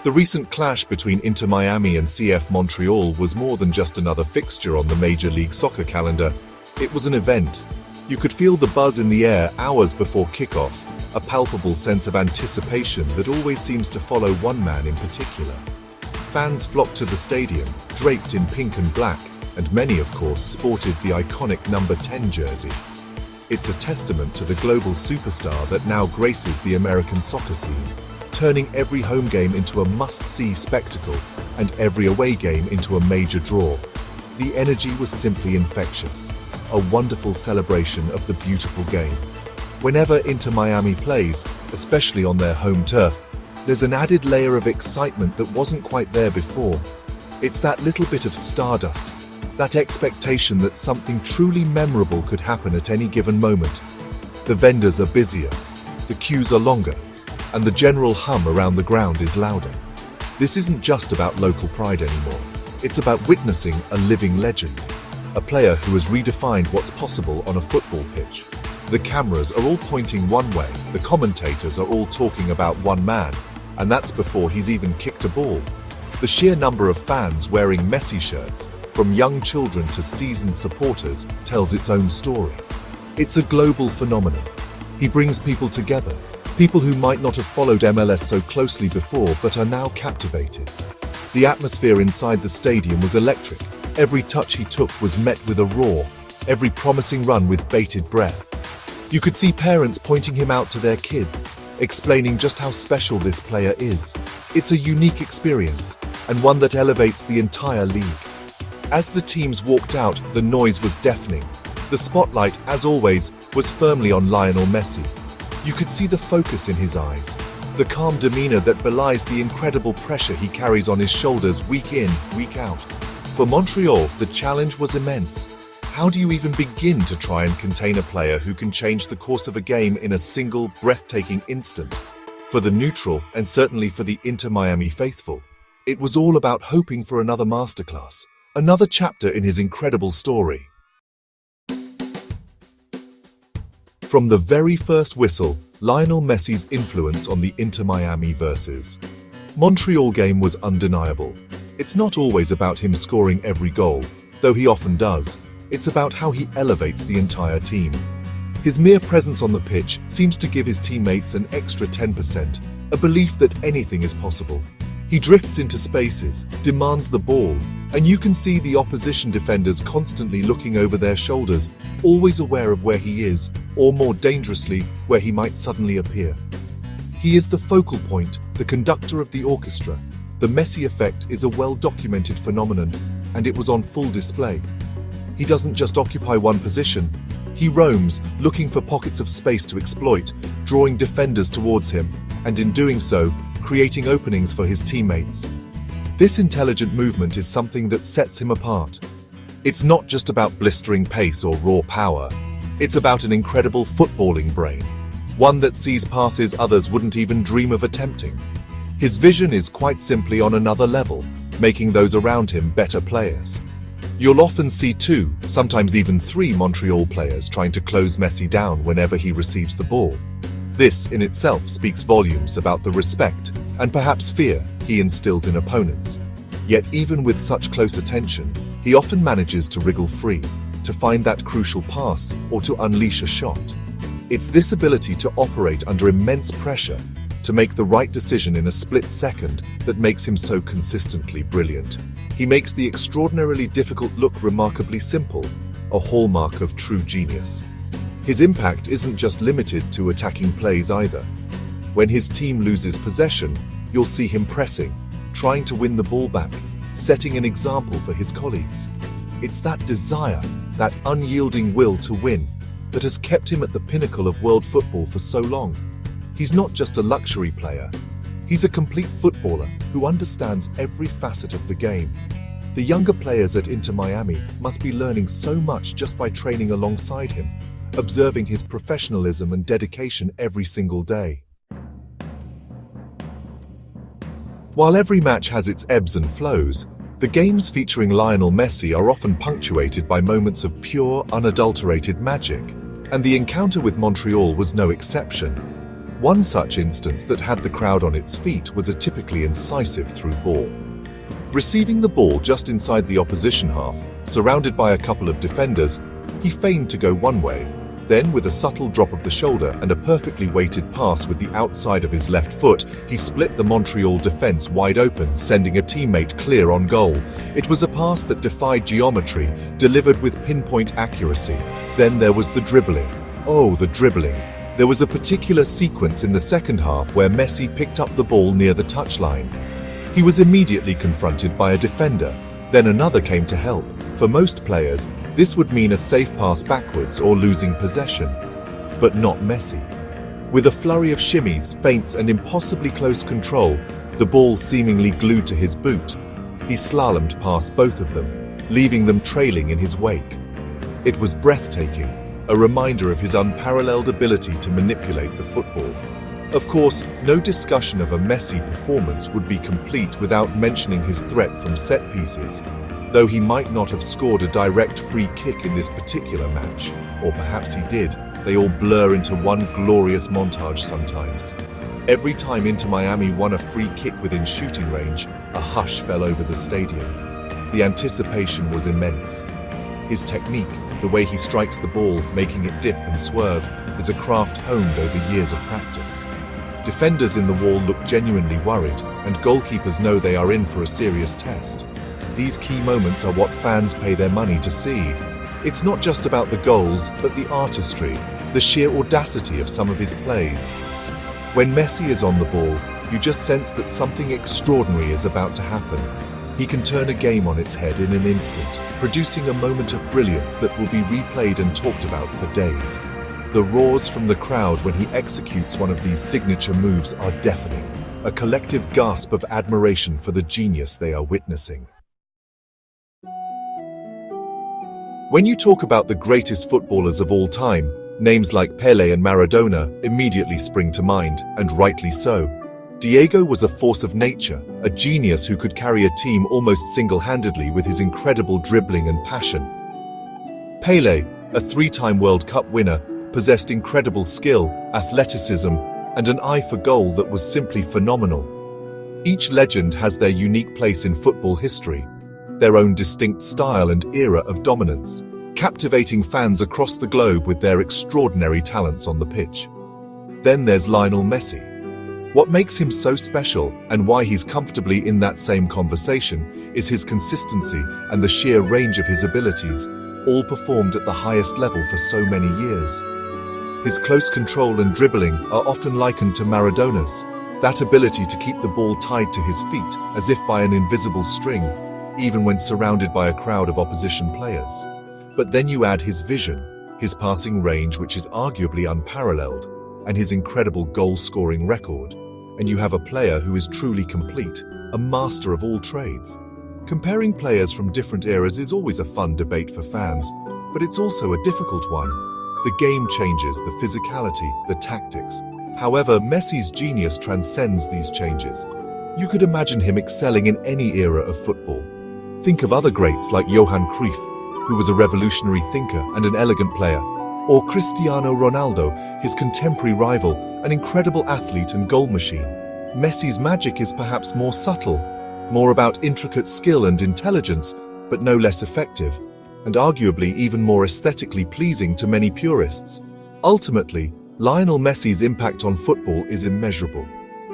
The recent clash between Inter Miami and CF Montreal was more than just another fixture on the Major League Soccer calendar. It was an event. You could feel the buzz in the air hours before kickoff, a palpable sense of anticipation that always seems to follow one man in particular. Fans flocked to the stadium, draped in pink and black, and many, of course, sported the iconic number 10 jersey. It's a testament to the global superstar that now graces the American soccer scene, turning every home game into a must-see spectacle and every away game into a major draw. The energy was simply infectious, a wonderful celebration of the beautiful game. Whenever Inter Miami plays, especially on their home turf, there's an added layer of excitement that wasn't quite there before. It's that little bit of stardust, that expectation that something truly memorable could happen at any given moment. The vendors are busier, the queues are longer, and the general hum around the ground is louder. This isn't just about local pride anymore. It's about witnessing a living legend, a player who has redefined what's possible on a football pitch. The cameras are all pointing one way, the commentators are all talking about one man, and that's before he's even kicked a ball. The sheer number of fans wearing Messi shirts, from young children to seasoned supporters, tells its own story. It's a global phenomenon. He brings people together, people who might not have followed MLS so closely before but are now captivated. The atmosphere inside the stadium was electric. Every touch he took was met with a roar, every promising run with bated breath. You could see parents pointing him out to their kids, explaining just how special this player is. It's a unique experience, and one that elevates the entire league. As the teams walked out, the noise was deafening. The spotlight, as always, was firmly on Lionel Messi. You could see the focus in his eyes, the calm demeanor that belies the incredible pressure he carries on his shoulders week in, week out. For Montreal, the challenge was immense. How do you even begin to try and contain a player who can change the course of a game in a single, breathtaking instant? For the neutral, and certainly for the Inter Miami faithful, it was all about hoping for another masterclass, another chapter in his incredible story. From the very first whistle, Lionel Messi's influence on the Inter Miami versus Montreal game was undeniable. It's not always about him scoring every goal, though he often does. It's about how he elevates the entire team. His mere presence on the pitch seems to give his teammates an extra 10%, a belief that anything is possible. He drifts into spaces, demands the ball, and you can see the opposition defenders constantly looking over their shoulders, always aware of where he is, or more dangerously, where he might suddenly appear. He is the focal point, the conductor of the orchestra. The Messi effect is a well-documented phenomenon, and it was on full display. He doesn't just occupy one position. He roams, looking for pockets of space to exploit, drawing defenders towards him, and in doing so, creating openings for his teammates. This intelligent movement is something that sets him apart. It's not just about blistering pace or raw power. It's about an incredible footballing brain, one that sees passes others wouldn't even dream of attempting. His vision is quite simply on another level, making those around him better players. You'll often see 2, sometimes even 3 Montreal players trying to close Messi down whenever he receives the ball. This in itself speaks volumes about the respect and perhaps fear he instills in opponents. Yet even with such close attention, he often manages to wriggle free, to find that crucial pass or to unleash a shot. It's this ability to operate under immense pressure, to make the right decision in a split second, that makes him so consistently brilliant. He makes the extraordinarily difficult look remarkably simple, a hallmark of true genius. His impact isn't just limited to attacking plays either. When his team loses possession, you'll see him pressing, trying to win the ball back, setting an example for his colleagues. It's that desire, that unyielding will to win, that has kept him at the pinnacle of world football for so long. He's not just a luxury player. He's a complete footballer who understands every facet of the game. The younger players at Inter Miami must be learning so much just by training alongside him, observing his professionalism and dedication every single day. While every match has its ebbs and flows, the games featuring Lionel Messi are often punctuated by moments of pure, unadulterated magic, and the encounter with Montreal was no exception. One such instance that had the crowd on its feet was a typically incisive through ball. Receiving the ball just inside the opposition half, surrounded by a couple of defenders, he feigned to go one way. Then, with a subtle drop of the shoulder and a perfectly weighted pass with the outside of his left foot, he split the Montreal defense wide open, sending a teammate clear on goal. It was a pass that defied geometry, delivered with pinpoint accuracy. Then there was the dribbling. Oh, the dribbling. There was a particular sequence in the second half where Messi picked up the ball near the touchline. He was immediately confronted by a defender. Then another came to help. For most players, this would mean a safe pass backwards or losing possession. But not Messi. With a flurry of shimmies, feints and impossibly close control, the ball seemingly glued to his boot, he slalomed past both of them, leaving them trailing in his wake. It was breathtaking, a reminder of his unparalleled ability to manipulate the football. Of course, no discussion of a Messi performance would be complete without mentioning his threat from set pieces. Though he might not have scored a direct free kick in this particular match, or perhaps he did, they all blur into one glorious montage sometimes. Every time Inter Miami won a free kick within shooting range, a hush fell over the stadium. The anticipation was immense. His technique, the way he strikes the ball, making it dip and swerve, is a craft honed over years of practice. Defenders in the wall look genuinely worried, and goalkeepers know they are in for a serious test. These key moments are what fans pay their money to see. It's not just about the goals, but the artistry, the sheer audacity of some of his plays. When Messi is on the ball, you just sense that something extraordinary is about to happen. He can turn a game on its head in an instant, producing a moment of brilliance that will be replayed and talked about for days. The roars from the crowd when he executes one of these signature moves are deafening, a collective gasp of admiration for the genius they are witnessing. When you talk about the greatest footballers of all time, names like Pelé and Maradona immediately spring to mind, and rightly so. Diego was a force of nature, a genius who could carry a team almost single-handedly with his incredible dribbling and passion. Pelé, a three-time World Cup winner, possessed incredible skill, athleticism, and an eye for goal that was simply phenomenal. Each legend has their unique place in football history, their own distinct style and era of dominance, captivating fans across the globe with their extraordinary talents on the pitch. Then there's Lionel Messi. What makes him so special, and why he's comfortably in that same conversation, is his consistency and the sheer range of his abilities, all performed at the highest level for so many years. His close control and dribbling are often likened to Maradona's, that ability to keep the ball tied to his feet as if by an invisible string, even when surrounded by a crowd of opposition players. But then you add his vision, his passing range, which is arguably unparalleled, and his incredible goal-scoring record, and you have a player who is truly complete, a master of all trades. Comparing players from different eras is always a fun debate for fans, but it's also a difficult one. The game changes, the physicality, the tactics. However, Messi's genius transcends these changes. You could imagine him excelling in any era of football. Think of other greats like Johan Cruyff, who was a revolutionary thinker and an elegant player, or Cristiano Ronaldo, his contemporary rival, an incredible athlete and goal machine. Messi's magic is perhaps more subtle, more about intricate skill and intelligence, but no less effective, and arguably even more aesthetically pleasing to many purists. Ultimately, Lionel Messi's impact on football is immeasurable.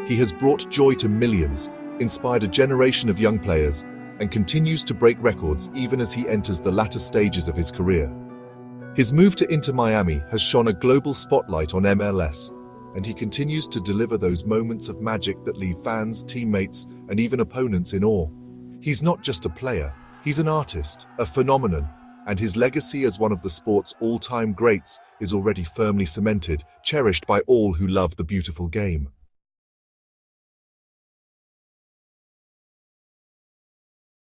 He has brought joy to millions, inspired a generation of young players, and continues to break records even as he enters the latter stages of his career. His move to Inter Miami has shone a global spotlight on MLS, and he continues to deliver those moments of magic that leave fans, teammates, and even opponents in awe. He's not just a player, he's an artist, a phenomenon, and his legacy as one of the sport's all-time greats is already firmly cemented, cherished by all who love the beautiful game.